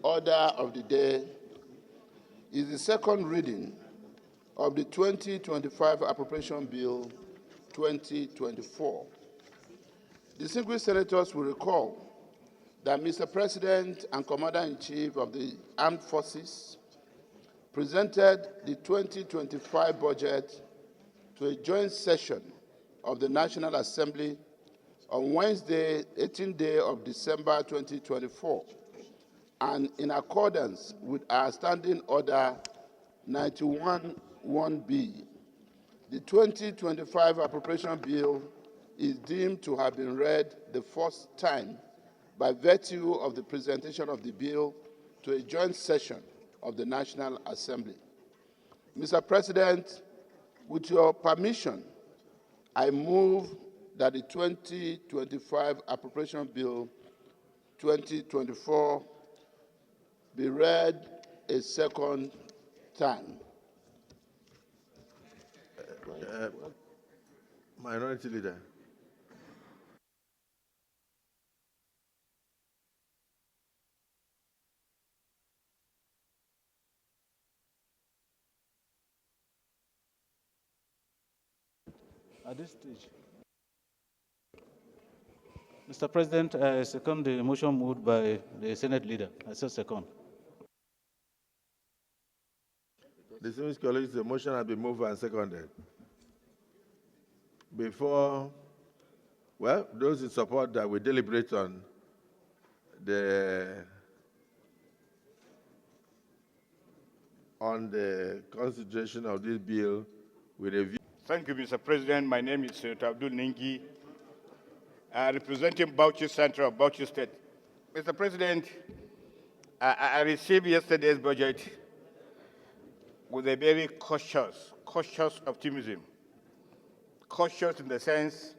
order of the day is the second reading of the 2025 Appropriation Bill 2024. Distinguished senators will recall that Mr. President and Commander-in-Chief of the Armed Forces presented the 2025 budget to a joint session of the National Assembly on Wednesday, 18th day of December 2024, and in accordance with our Standing Order 91-1B, the 2025 Appropriation Bill is deemed to have been read the first time by virtue of the presentation of the bill to a joint session of the National Assembly. Mr. President, with your permission, I move that the 2025 Appropriation Bill 2024 be read a second time. Minority Leader. At this stage, Mr. President, I second the motion moved by the Senate Leader. I say second. Distinguished colleagues, the motion has been moved and seconded. Before, well, those in support that we deliberate on the consideration of this bill, we review. Thank you, Mr. President. My name is Senator Abdul Ningi, representing Bauchi Central of Bauchi State. Mr. President, I received yesterday's budget with a very cautious optimism. Cautious in the sense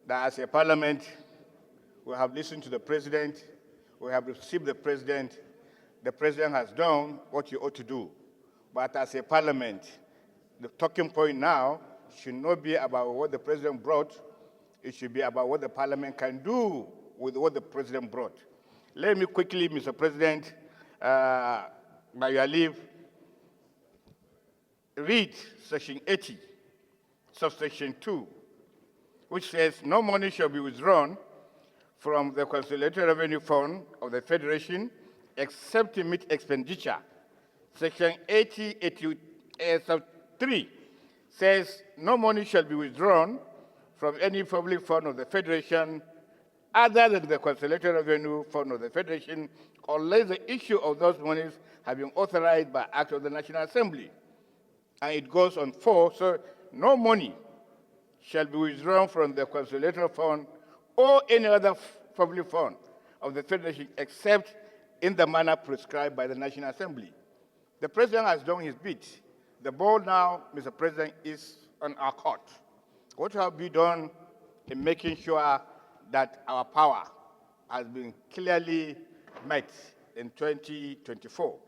that as a parliament, we have listened to the president, we have received the president has done what he ought to do. But as a parliament, the talking point now should not be about what the president brought, it should be about what the parliament can do with what the president brought. Let me quickly, Mr. President, by your leave, read section 80, subsection 2, which says no money shall be withdrawn from the Consolidated Revenue Fund of the Federation except to meet expenditure. Section 80, sub 3 says no money shall be withdrawn from any public fund of the Federation other than the Consolidated Revenue Fund of the Federation unless the issue of those monies have been authorized by Act of the National Assembly. And it goes on 4, so no money shall be withdrawn from the Consolidated Fund or any other public fund of the Federation except in the manner prescribed by the National Assembly. The President has done his bit. The ball now, Mr. President, is on our court. What have we done in making sure that our power has been clearly met in 2024?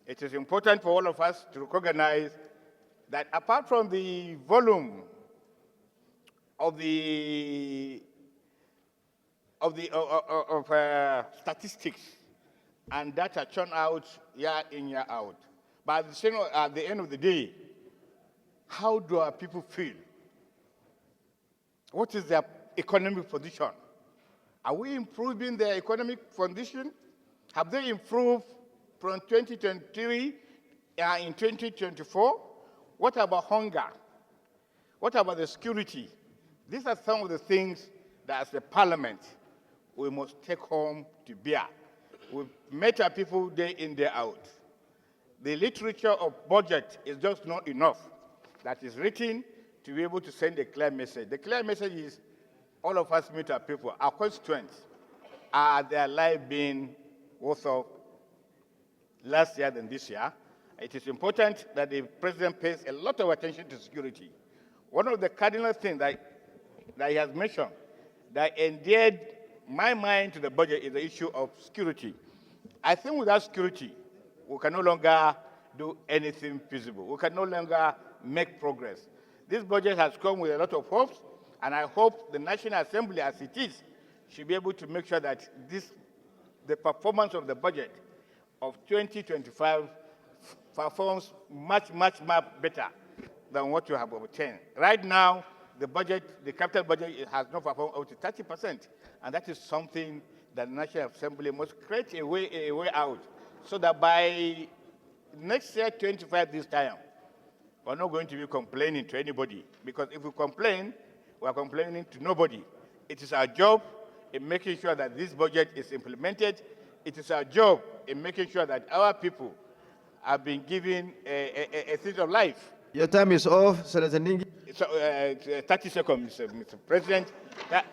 It is important for all of us to recognize that apart from the volume of statistics and data churn out year in, year out, but at the end of the day, how do our people feel? What is their economic position? Are we improving their economic condition? Have they improved from 2023 in 2024? What about hunger? What about the security? These are some of the things that as a parliament we must take home to bear. We've met our people day in, day out. The literature of budget is just not enough that is written to be able to send a clear message. The clear message is all of us meet our people, our constituents. Are their life being worse off last year than this year? It is important that the president pays a lot of attention to security. One of the cardinal things that he has mentioned that endeared my mind to the budget is the issue of security. I think without security, we can no longer do anything feasible. We can no longer make progress. This budget has come with a lot of hopes, and I hope the National Assembly, as it is, should be able to make sure that the performance of the budget of 2025 performs much, much, much better than what you have obtained. Right now, the budget, the capital budget, it has not performed up to 30%, and that is something that the National Assembly must create a way out, so that by next year, 25 this time, we're not going to be complaining to anybody, because if we complain, we're complaining to nobody. It is our job in making sure that this budget is implemented. It is our job in making sure that our people have been given a sense of life. Your time is off, Senator Ningi. So, 30 seconds, Mr. President.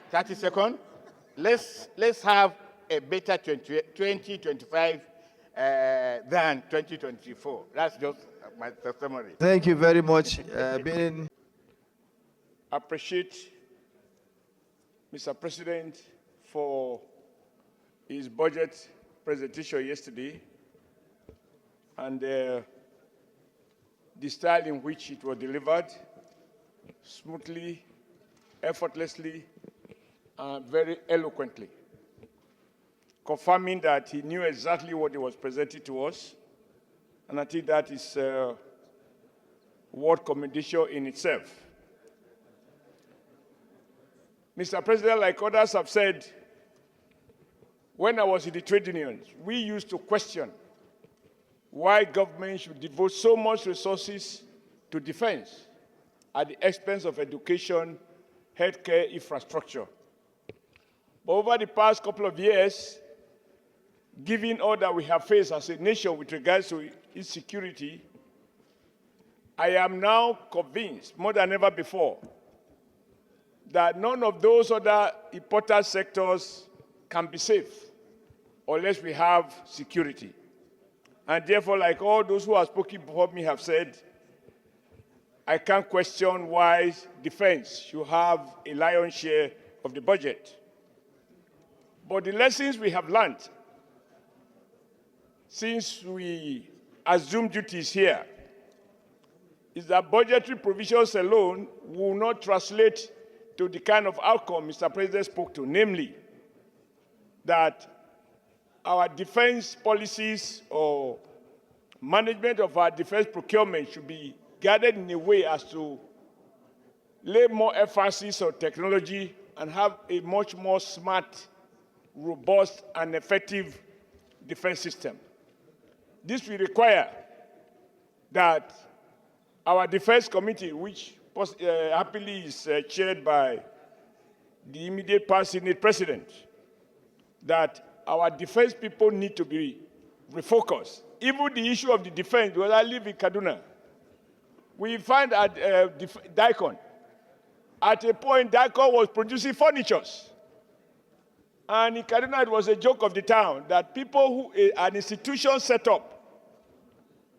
30 seconds. Let's have a better 2025 than 2024. That's just my testimony. Thank you very much. Appreciate Mr. President for his budget presentation yesterday and the style in which it was delivered, smoothly, effortlessly, and very eloquently, confirming that he knew exactly what he was presenting to us. And I think that is worth commendation in itself. Mr. President, like others have said, when I was in the trade unions, we used to question why government should devote so much resources to defense at the expense of education, healthcare, infrastructure. But over the past couple of years, given all that we have faced as a nation with regards to insecurity, I am now convinced, more than ever before, that none of those other important sectors can be safe unless we have security. And therefore, like all those who have spoken before me have said, I can't question why defense should have a lion's share of the budget. But the lessons we have learned since we assumed duties here is that budgetary provisions alone will not translate to the kind of outcome Mr. President spoke to, namely that our defense policies or management of our defense procurement should be guided in a way as to lay more emphasis on technology and have a much more smart, robust, and effective defense system. This will require that our defense committee, which happily is chaired by the immediate past Senate President, that our defense people need to be refocused. Even the issue of the defense, because I live in Kaduna, we find at Daikon, at a point, Daikon was producing furnitures. And in Kaduna, it was a joke of the town that people who, an institution set up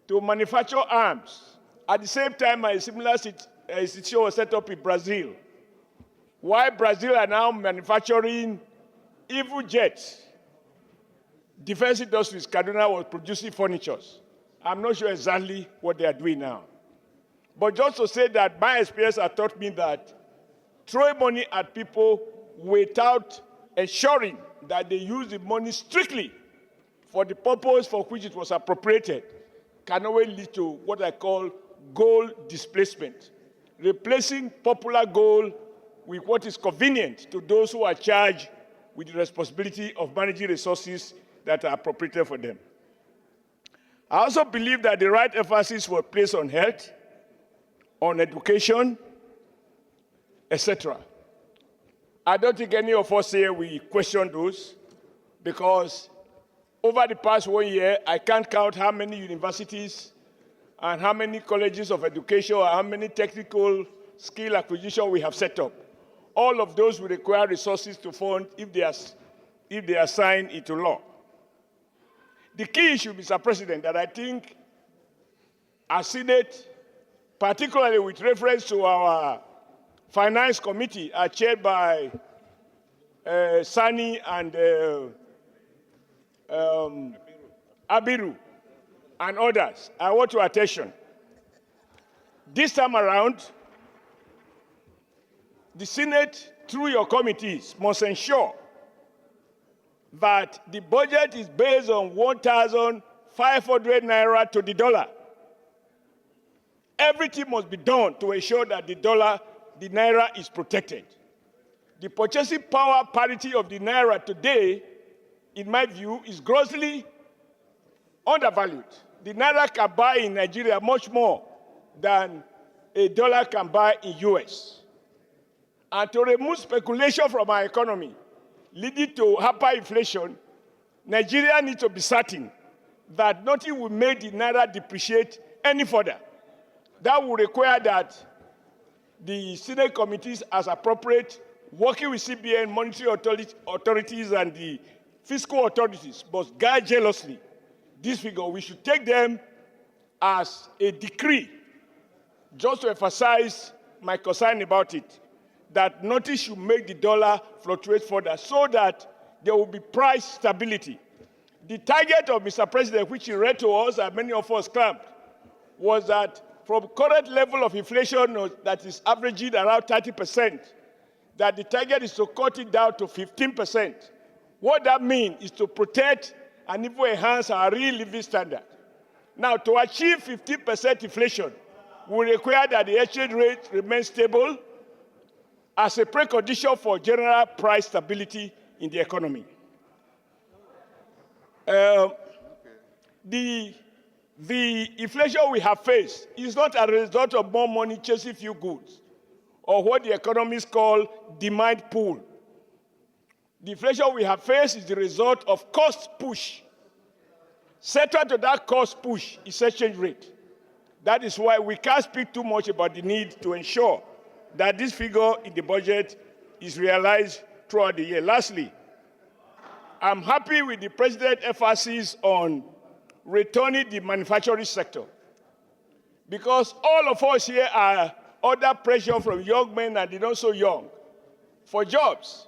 to manufacture arms, at the same time, a similar institution was set up in Brazil. Why Brazil are now manufacturing evil jets? Defense industries, Kaduna was producing furnitures. I'm not sure exactly what they are doing now. But just to say that my experience has taught me that throwing money at people without ensuring that they use the money strictly for the purpose for which it was appropriated can always lead to what I call goal displacement, replacing popular goal with what is convenient to those who are charged with the responsibility of managing resources that are appropriated for them. I also believe that the right emphasis was placed on health, on education, etc. I don't think any of us here will question those, because over the past 1 year, I can't count how many universities and how many colleges of education or how many technical skill acquisition we have set up. All of those will require resources to fund if they are signed into law. The key issue, Mr. President, that I think our Senate, particularly with reference to our Finance Committee, are chaired by Sani and Abiru and others, I want your attention. This time around, the Senate, through your committees, must ensure that the budget is based on 500 naira to the dollar. Everything must be done to ensure that the naira is protected. The purchasing power parity of the naira today, in my view, is grossly undervalued. The naira can buy in Nigeria much more than a dollar can buy in US. And to remove speculation from our economy, leading to hyperinflation, Nigeria needs to be certain that nothing will make the naira depreciate any further. That will require that the Senate committees, as appropriate, working with CBN, monetary authorities, and the fiscal authorities, must guard jealously this figure. We should take them as a decree, just to emphasize my concern about it, that nothing should make the dollar fluctuate further so that there will be price stability. The target of Mr. President, which he read to us and many of us clamped, was that from current level of inflation that is averaging around 30%, that the target is to cut it down to 15%. What that means is to protect and even enhance our real living standard. Now, to achieve 15% inflation, we require that the exchange rate remains stable as a precondition for general price stability in the economy. The inflation we have faced is not a result of more money chasing few goods, or what the economists call demand pull. The inflation we have faced is the result of cost push. Central to that cost push is exchange rate. That is why we can't speak too much about the need to ensure that this figure in the budget is realized throughout the year. Lastly, I'm happy with the President's emphasis on returning the manufacturing sector, because all of us here are under pressure from young men and the not so young for jobs.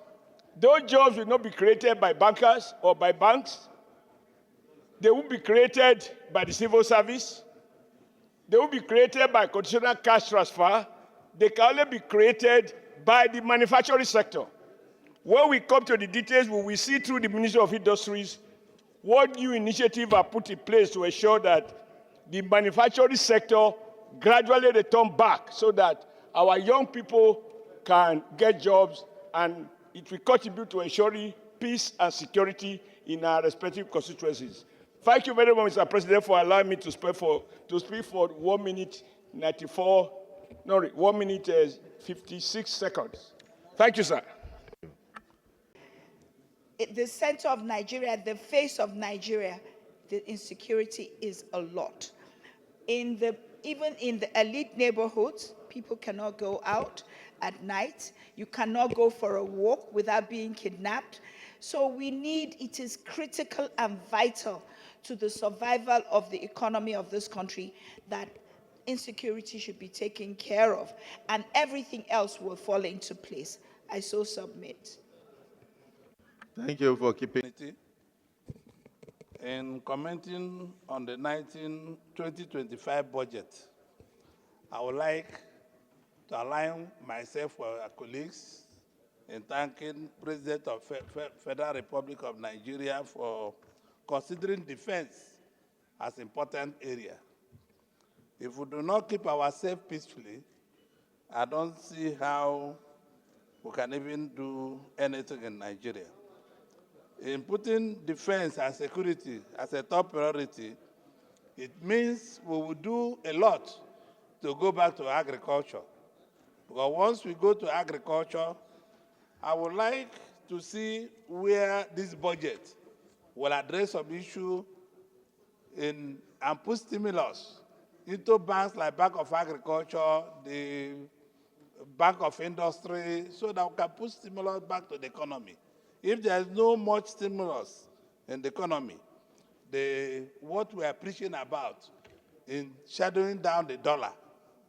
Those jobs will not be created by bankers or by banks. They will be created by the civil service. They will be created by conditional cash transfer. They can only be created by the manufacturing sector. When we come to the details, we will see through the Ministry of Industries what new initiatives are put in place to ensure that the manufacturing sector gradually return back so that our young people can get jobs, and it will contribute to ensuring peace and security in our respective constituencies. Thank you very much, Mr. President, for allowing me to speak for 1 minute 56 seconds. Thank you, sir. The center of Nigeria, the face of Nigeria, the insecurity is a lot. Even in the elite neighborhoods, people cannot go out at night. You cannot go for a walk without being kidnapped. So it is critical and vital to the survival of the economy of this country that insecurity should be taken care of, and everything else will fall into place. I so submit. Thank you for keeping. In commenting on the 2025 budget, I would like to align myself with our colleagues in thanking President of Federal Republic of Nigeria for considering defense as an important area. If we do not keep ourselves peacefully, I don't see how we can even do anything in Nigeria. In putting defense and security as a top priority, it means we will do a lot to go back to agriculture. Because once we go to agriculture, I would like to see where this budget will address some issue and put stimulus into banks like Bank of Agriculture, the Bank of Industry, so that we can put stimulus back to the economy. If there's no much stimulus in the economy, what we are preaching about in shadowing down the dollar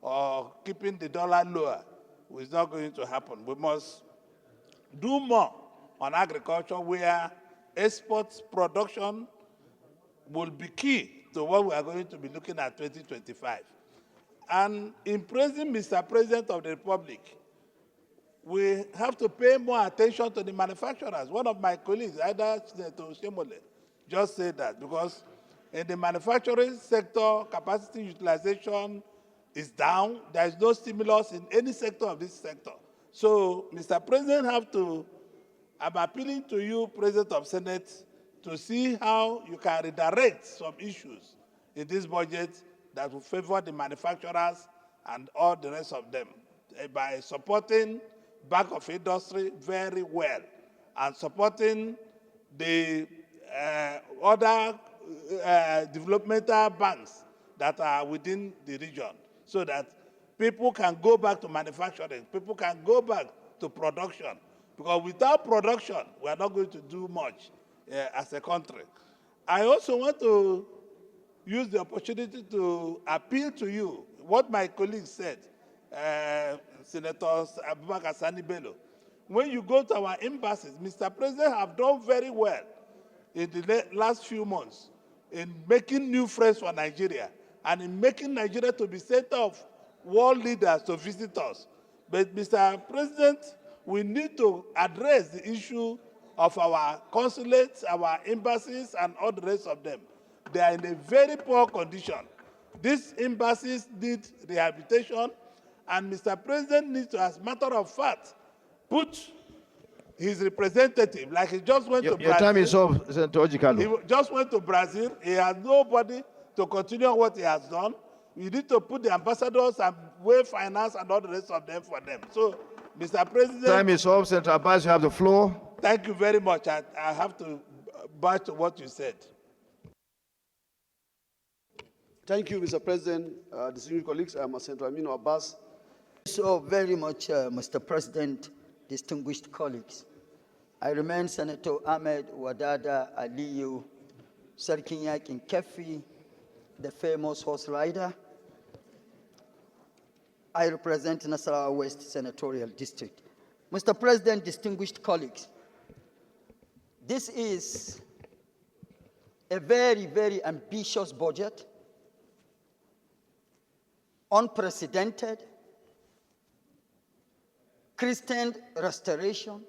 or keeping the dollar lower is not going to happen. We must do more on agriculture, where export production will be key to what we are going to be looking at 2025. And in praising Mr. President of the Republic, we have to pay more attention to the manufacturers. One of my colleagues, either Senator Shemole, just said that, because In the manufacturing sector, capacity utilization is down. There is no stimulus in any sector of this sector. So, Mr. President, I'm appealing to you, President of Senate, to see how you can redirect some issues in this budget that will favor the manufacturers and all the rest of them by supporting back of industry very well and supporting the other developmental banks that are within the region so that people can go back to manufacturing, people can go back to production. Because without production, we are not going to do much as a country. I also want to use the opportunity to appeal to you, what my colleague said, Senator Abubakar Sani Bello. When you go to our embassies, Mr. President have done very well in the last few months in making new friends for Nigeria and in making Nigeria to be center of world leaders to visit us. But Mr. President, we need to address the issue of our consulates, our embassies, and all the rest of them. They are in a very poor condition. These embassies need rehabilitation, and Mr. President needs to, as a matter of fact, put his representative, like he just went to Brazil. Your time is up, Senator Ighodalo. He just went to Brazil. He has nobody to continue what he has done. We need to put the ambassadors and way finance and all the rest of them for them. So, Mr. President. Time is up, Senator Abbas, you have the floor. Thank you very much. I have to back to what you said. Thank you, Mr. President. Distinguished colleagues, I'm Senator Aminu Abbas. So very much, Mr. President, distinguished colleagues. I remain Senator Ahmed Wadada Aliyu, Sarkin Yakin Kefi, the famous horse rider. I represent Nasarawa West Senatorial District. Mr. President, distinguished colleagues, this is a very, very ambitious budget, unprecedented, Christian restoration,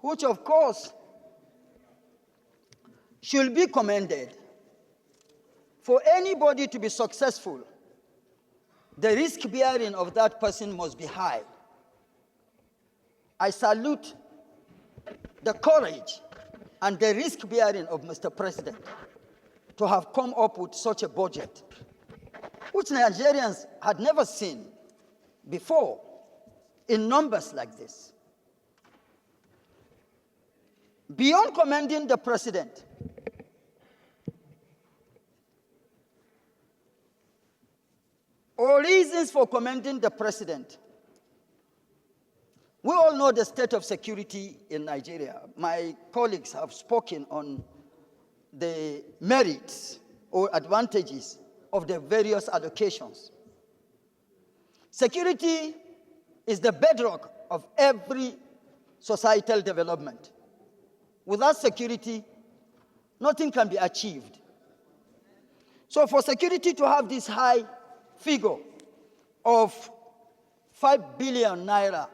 which of course should be commended. For anybody to be successful, the risk bearing of that person must be high. I salute the courage and the risk bearing of Mr. President to have come up with such a budget, which Nigerians had never seen before in numbers like this. Beyond commending the President, or reasons for commending the President, we all know the state of security in Nigeria. My colleagues have spoken on the merits or advantages of the various allocations. Security is the bedrock of every societal development. Without security, nothing can be achieved. So for security to have this high figure of 5 billion naira,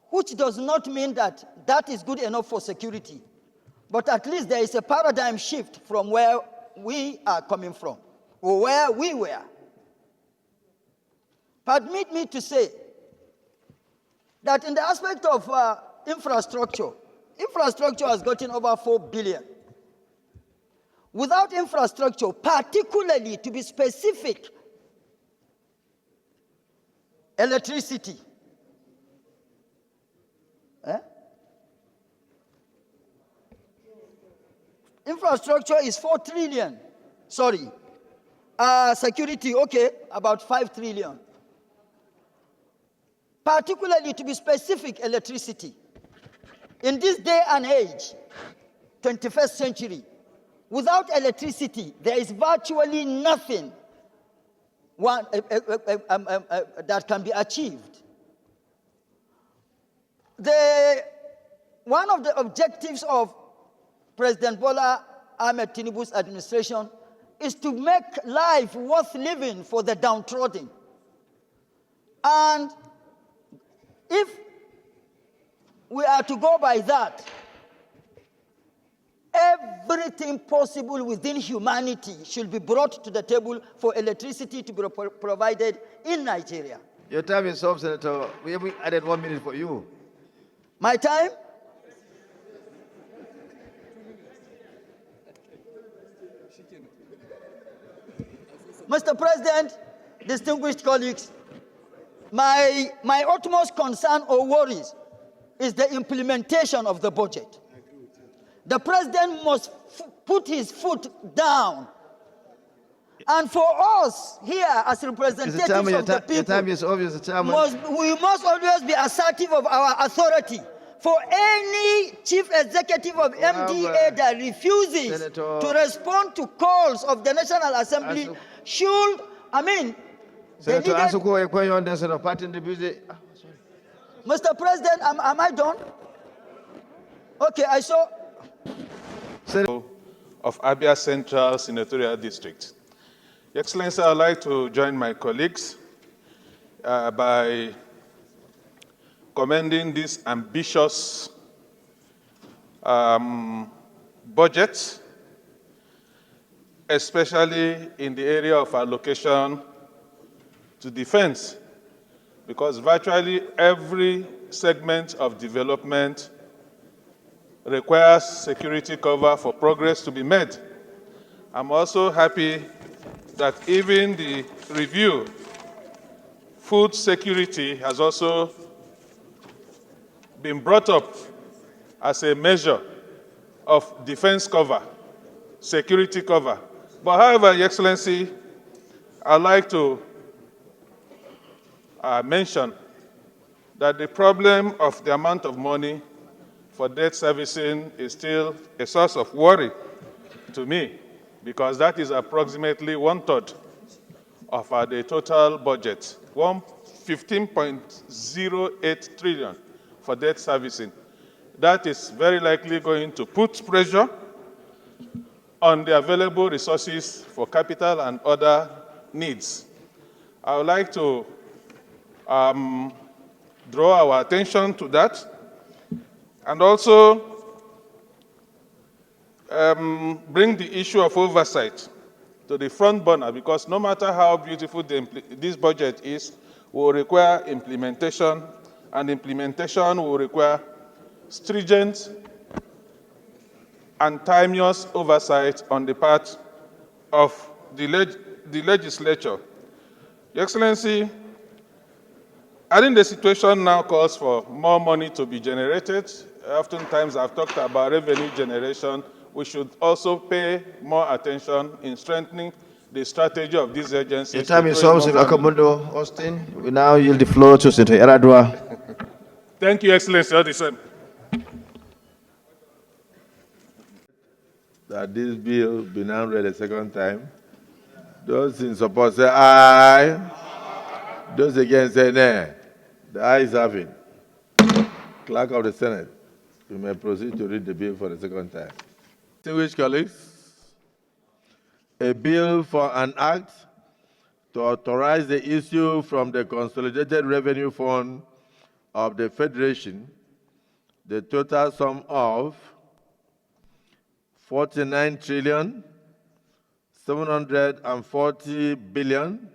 which does not mean that that is good enough for security, but at least there is a paradigm shift from where we are coming from, or where we were. Permit me to say that in the aspect of infrastructure has gotten over 4 billion. Without infrastructure, particularly to be specific, electricity. Infrastructure is 4 trillion. Sorry. Security, okay, about 5 trillion. Particularly to be specific, electricity. In this day and age, 21st century, without electricity, there is virtually nothing that can be achieved. One of the objectives of President Bola Ahmed Tinubu's administration is to make life worth living for the downtrodden. And if we are to go by that, everything possible within humanity should be brought to the table for electricity to be provided in Nigeria. Your time is up, Senator. We have added 1 minute for you. My time? Mr. President, distinguished colleagues, my utmost concern or worries is the implementation of the budget. The president must put his foot down. And for us here as representatives of the people, your time is obvious, Chairman. we must always be assertive of our authority. For any chief executive of MDA that refuses Senator, to respond to calls of the National Assembly should, Senator Asue Ighodalo Martin Amaewhule. Mr. President, am I done? Okay, I saw. Of Abia Central Senatorial District. Your Excellency, I would like to join my colleagues by commending this ambitious budget, especially in the area of allocation to defense, because virtually every segment of development requires security cover for progress to be made. I'm also happy that even the review, food security has also been brought up as a measure of defense cover, security cover. But however, Your Excellency, I'd like to mention that the problem of the amount of money for debt servicing is still a source of worry to me, because that is approximately 1/3 of the total budget, 15.08 trillion for debt servicing. That is very likely going to put pressure on the available resources for capital and other needs. I would like to draw our attention to that, and also bring the issue of oversight to the front burner, because no matter how beautiful this budget is, will require implementation, and implementation will require stringent and timeous oversight on the part of the legislature. Your Excellency, I think the situation now calls for more money to be generated. Oftentimes I've talked about revenue generation. We should also pay more attention in strengthening the strategy of these agencies. Your time is up, Senator Akamundo Austin. We now yield the floor to Senator Yaradua. Thank you, Excellency. All the same. That this bill be now read a second time. Those in support say aye. Those against say nay. The ayes have it. Clerk of the Senate, you may proceed to read the bill for the second time. Distinguished colleagues, a bill for an act to authorize the issue from the Consolidated Revenue Fund of the Federation the total sum of 49 trillion 740 billion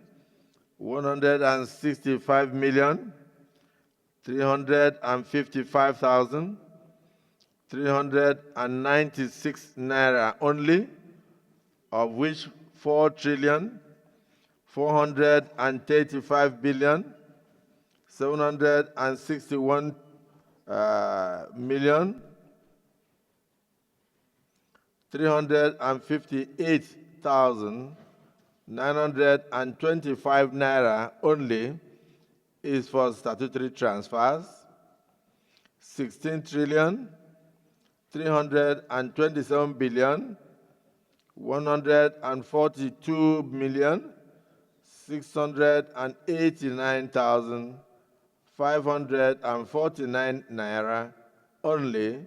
165 million 355,396 naira only, of which 4 trillion 435 billion 761 million 358,925 naira only is for statutory transfers. 16 trillion 327 billion 142 million 689,549 naira only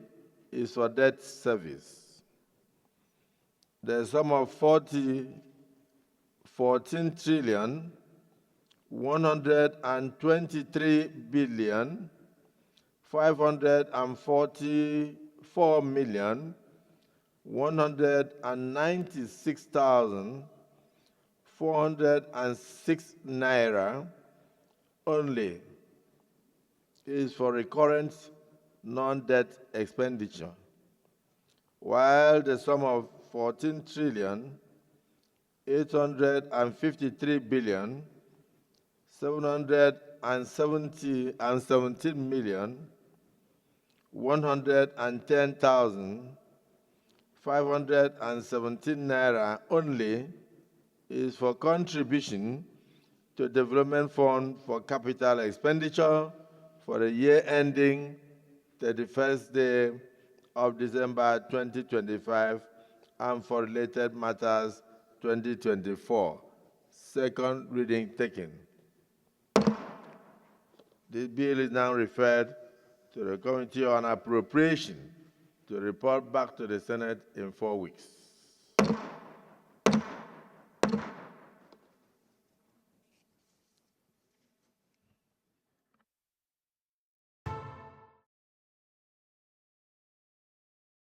is for debt service. The sum of 14 trillion 123 billion 544 million 196,406 naira only is for recurrent non-debt expenditure, while the sum of 14,318,717,110,517 naira only is for contribution to Development Fund for Capital Expenditure for the year ending 31st day of December 2025 and for related matters 2024. Second reading taken. The bill is now referred to the Committee on Appropriation to report back to the Senate in 4 weeks.